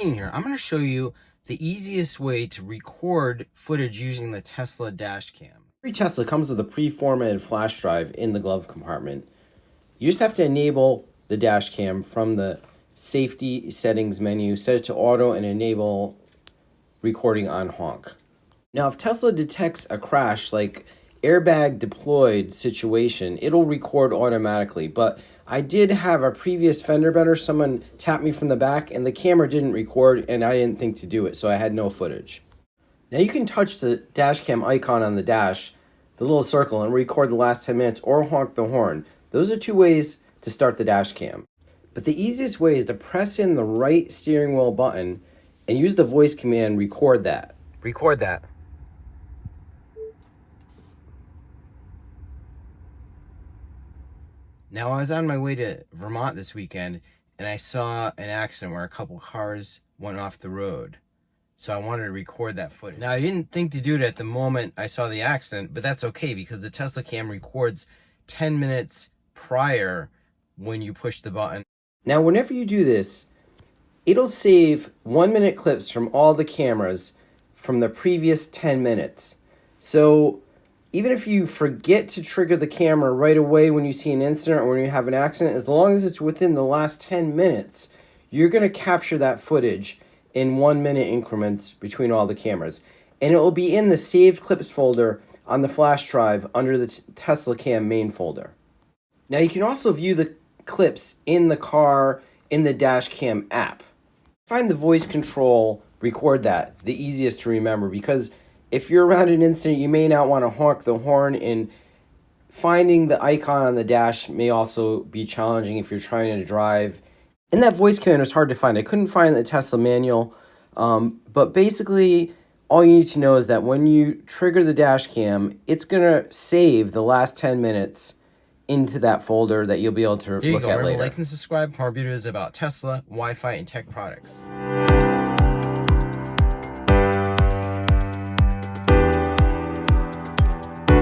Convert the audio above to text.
Keenan here. I'm going to show you the easiest way to record footage using the Tesla Dashcam. Every Tesla comes with a pre-formatted flash drive in the glove compartment. You just have to enable the Dashcam from the safety settings menu, set it to auto, and enable recording on honk. Now, if Tesla detects a crash, like airbag deployed situation, it'll record automatically. But I did have a previous fender bender. Someone tapped me from the back and the camera didn't record and I didn't think to do it, so I had no footage. Now you can touch the Dashcam icon on the dash, the little circle, and record the last 10 minutes or honk the horn. Those are two ways to start the Dashcam. But the easiest way is to press in the right steering wheel button and use the voice command, record that. Record that. Now, I was on my way to Vermont this weekend, and I saw an accident where a couple cars went off the road. So I wanted to record that footage. Now, I didn't think to do it at the moment I saw the accident, but that's okay because the Tesla Cam records 10 minutes prior when you push the button. Now, whenever you do this, it'll save 1-minute clips from all the cameras from the previous 10 minutes. So even if you forget to trigger the camera right away when you see an incident or when you have an accident, as long as it's within the last 10 minutes, you're going to capture that footage in 1-minute increments between all the cameras. And it will be in the saved clips folder on the flash drive under the Tesla Cam main folder. Now you can also view the clips in the car in the Dashcam app. Find the voice control, record that, the easiest to remember, because if you're around an incident, you may not want to honk the horn, and finding the icon on the dash may also be challenging if you're trying to drive. And that voice command was hard to find. I couldn't find the Tesla manual, but basically all you need to know is that when you trigger the Dashcam, it's going to save the last 10 minutes into that folder that you'll be able to look at later. Like and subscribe for more videos about Tesla, Wi-Fi, and tech products.